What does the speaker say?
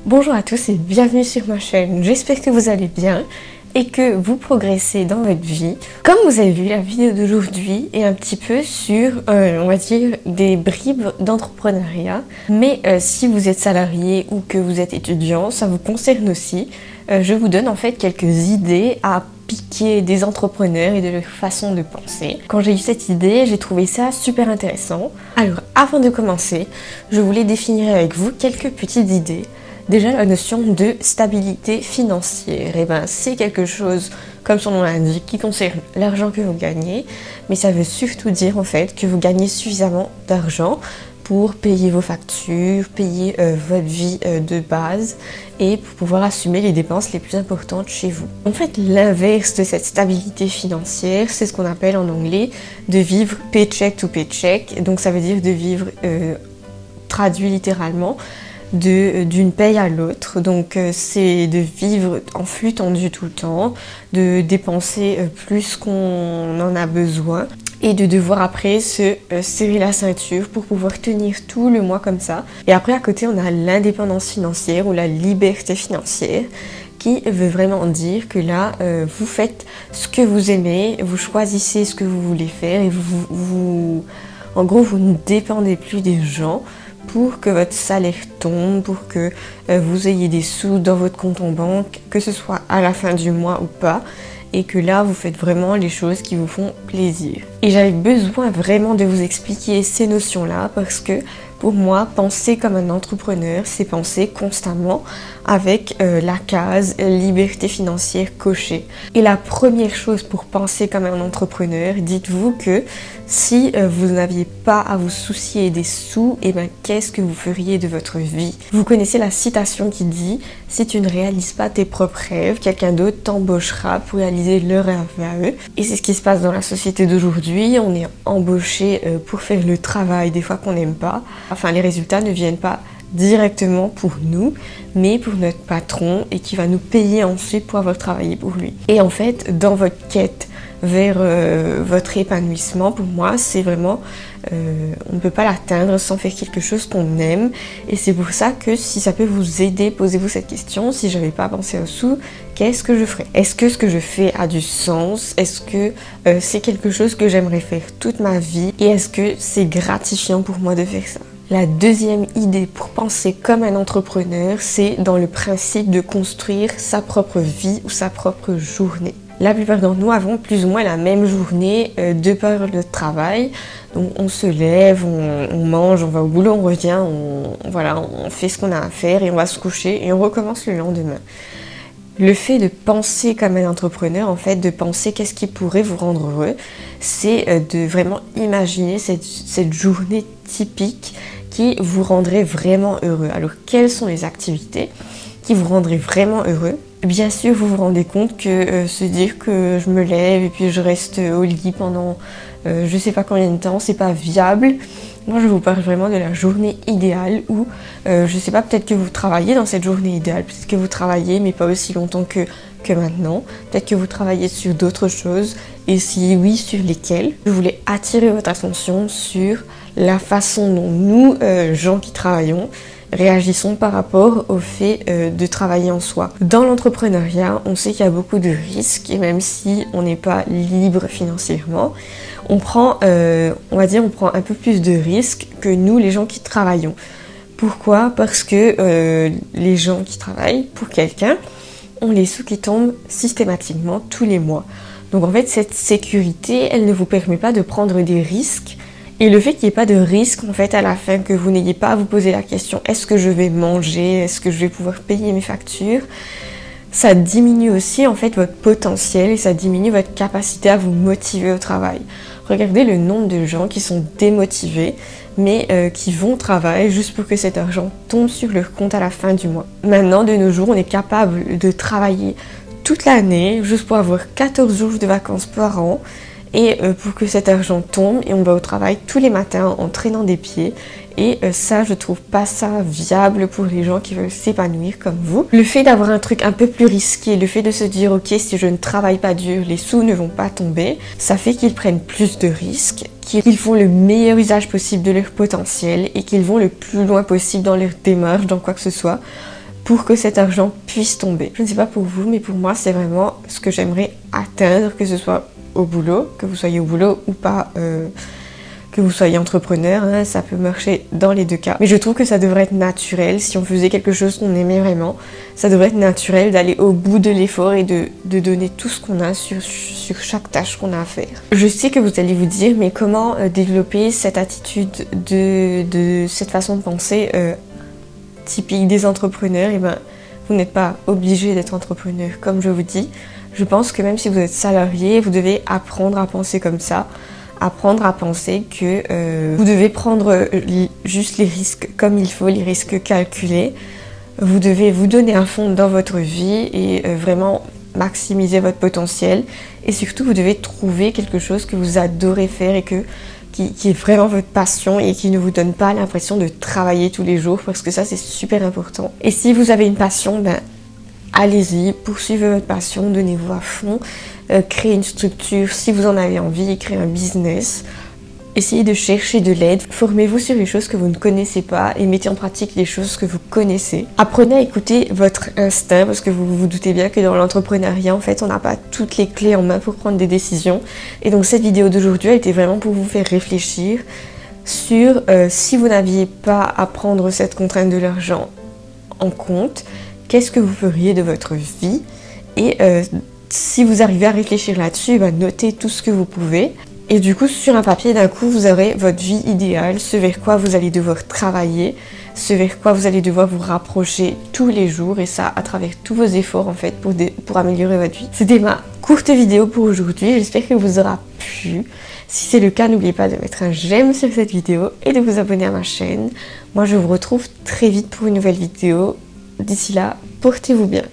Bonjour à tous et bienvenue sur ma chaîne, j'espère que vous allez bien et que vous progressez dans votre vie. Comme vous avez vu, la vidéo d'aujourd'hui est un petit peu sur, on va dire, des bribes d'entrepreneuriat. Mais si vous êtes salarié ou que vous êtes étudiant, ça vous concerne aussi. Je vous donne en fait quelques idées à piquer des entrepreneurs et de leur façon de penser. Quand j'ai eu cette idée, j'ai trouvé ça super intéressant. Alors, avant de commencer, je voulais définir avec vous quelques petites idées. Déjà, la notion de stabilité financière, c'est quelque chose, comme son nom l'indique, qui concerne l'argent que vous gagnez, mais ça veut surtout dire en fait que vous gagnez suffisamment d'argent pour payer vos factures, payer votre vie de base et pour pouvoir assumer les dépenses les plus importantes chez vous. En fait, l'inverse de cette stabilité financière, c'est ce qu'on appelle en anglais de vivre paycheck to paycheck. Donc ça veut dire de vivre, traduit littéralement, d'une paye à l'autre. Donc c'est de vivre en flux tendu tout le temps, de dépenser plus qu'on en a besoin et de devoir après se serrer la ceinture pour pouvoir tenir tout le mois comme ça. Et après à côté on a l'indépendance financière ou la liberté financière qui veut vraiment dire que là vous faites ce que vous aimez, vous choisissez ce que vous voulez faire et en gros vous ne dépendez plus des gens pour que votre salaire tombe, pour que vous ayez des sous dans votre compte en banque, que ce soit à la fin du mois ou pas, et que là vous faites vraiment les choses qui vous font plaisir. Et j'avais besoin vraiment de vous expliquer ces notions-là parce que pour moi, penser comme un entrepreneur, c'est penser constamment avec la case liberté financière cochée. Et la première chose pour penser comme un entrepreneur, dites-vous que si vous n'aviez pas à vous soucier des sous, qu'est-ce que vous feriez de votre vie? Vous connaissez la citation qui dit « Si tu ne réalises pas tes propres rêves, quelqu'un d'autre t'embauchera pour réaliser leurs rêves à eux. » Et c'est ce qui se passe dans la société d'aujourd'hui. On est embauché pour faire le travail des fois qu'on n'aime pas. Enfin, les résultats ne viennent pas directement pour nous, mais pour notre patron et qui va nous payer ensuite pour avoir travaillé pour lui. Et en fait, dans votre quête vers votre épanouissement, pour moi, c'est vraiment, on ne peut pas l'atteindre sans faire quelque chose qu'on aime. Et c'est pour ça que si ça peut vous aider, posez-vous cette question. Si je n'avais pas pensé aux sous, qu'est-ce que je ferais? Est-ce que ce que je fais a du sens? Est-ce que c'est quelque chose que j'aimerais faire toute ma vie? Et est-ce que c'est gratifiant pour moi de faire ça? La deuxième idée pour penser comme un entrepreneur, c'est dans le principe de construire sa propre vie ou sa propre journée. La plupart d'entre nous avons plus ou moins la même journée de par le travail. Donc on se lève, on mange, on va au boulot, on revient, on fait ce qu'on a à faire et on va se coucher et on recommence le lendemain. Le fait de penser comme un entrepreneur, en fait, de penser qu'est-ce qui pourrait vous rendre heureux, c'est de vraiment imaginer cette journée typique qui vous rendrait vraiment heureux. Alors, quelles sont les activités qui vous rendraient vraiment heureux? Bien sûr, vous vous rendez compte que se dire que je me lève et puis je reste au lit pendant je sais pas combien de temps, c'est pas viable. Moi, je vous parle vraiment de la journée idéale où, je sais pas, peut-être que vous travaillez dans cette journée idéale, peut-être que vous travaillez, mais pas aussi longtemps que maintenant. Peut-être que vous travaillez sur d'autres choses, et si oui, sur lesquelles. Je voulais attirer votre attention sur la façon dont nous, gens qui travaillons, réagissons par rapport au fait de travailler en soi. Dans l'entrepreneuriat, on sait qu'il y a beaucoup de risques, et même si on n'est pas libre financièrement, on prend un peu plus de risques que nous, les gens qui travaillons. Pourquoi? Parce que les gens qui travaillent pour quelqu'un ont les sous qui tombent systématiquement tous les mois. Donc en fait, cette sécurité, elle ne vous permet pas de prendre des risques. Et le fait qu'il n'y ait pas de risque, en fait, à la fin, que vous n'ayez pas à vous poser la question « Est-ce que je vais manger? Est-ce que je vais pouvoir payer mes factures ?» Ça diminue aussi, en fait, votre potentiel et ça diminue votre capacité à vous motiver au travail. Regardez le nombre de gens qui sont démotivés, mais qui vont au travail juste pour que cet argent tombe sur leur compte à la fin du mois. Maintenant, de nos jours, on est capable de travailler toute l'année juste pour avoir 14 jours de vacances par an. Et pour que cet argent tombe, et on va au travail tous les matins en traînant des pieds. Et ça, je trouve pas ça viable pour les gens qui veulent s'épanouir comme vous. Le fait d'avoir un truc un peu plus risqué, le fait de se dire ok, si je ne travaille pas dur, les sous ne vont pas tomber, ça fait qu'ils prennent plus de risques, qu'ils font le meilleur usage possible de leur potentiel et qu'ils vont le plus loin possible dans leur démarche, dans quoi que ce soit, pour que cet argent puisse tomber. Je ne sais pas pour vous, mais pour moi, c'est vraiment ce que j'aimerais atteindre, que ce soit au boulot, que vous soyez au boulot ou pas, que vous soyez entrepreneur, hein, ça peut marcher dans les deux cas. Mais je trouve que ça devrait être naturel, si on faisait quelque chose qu'on aimait vraiment, ça devrait être naturel d'aller au bout de l'effort et de donner tout ce qu'on a sur chaque tâche qu'on a à faire. Je sais que vous allez vous dire, mais comment développer cette attitude de cette façon de penser typique des entrepreneurs? Et ben, vous n'êtes pas obligé d'être entrepreneur, comme je vous dis. Je pense que même si vous êtes salarié, vous devez apprendre à penser comme ça. Apprendre à penser que vous devez prendre juste les risques comme il faut, les risques calculés. Vous devez vous donner un fond dans votre vie et vraiment maximiser votre potentiel. Et surtout, vous devez trouver quelque chose que vous adorez faire et qui est vraiment votre passion et qui ne vous donne pas l'impression de travailler tous les jours, parce que ça, c'est super important. Et si vous avez une passion, ben, allez-y, poursuivez votre passion, donnez-vous à fond. Créer une structure si vous en avez envie, créer un business. Essayez de chercher de l'aide, formez-vous sur les choses que vous ne connaissez pas et mettez en pratique les choses que vous connaissez. Apprenez à écouter votre instinct, parce que vous vous doutez bien que dans l'entrepreneuriat, en fait, on n'a pas toutes les clés en main pour prendre des décisions. Et donc cette vidéo d'aujourd'hui, elle était vraiment pour vous faire réfléchir sur si vous n'aviez pas à prendre cette contrainte de l'argent en compte, qu'est-ce que vous feriez de votre vie? Et si vous arrivez à réfléchir là-dessus, ben, notez tout ce que vous pouvez. Et du coup, sur un papier, d'un coup, vous aurez votre vie idéale, ce vers quoi vous allez devoir travailler, ce vers quoi vous allez devoir vous rapprocher tous les jours, et ça à travers tous vos efforts, en fait, pour améliorer votre vie. C'était ma courte vidéo pour aujourd'hui, j'espère qu'elle vous aura plu. Si c'est le cas, n'oubliez pas de mettre un j'aime sur cette vidéo et de vous abonner à ma chaîne. Moi, je vous retrouve très vite pour une nouvelle vidéo. D'ici là, portez-vous bien.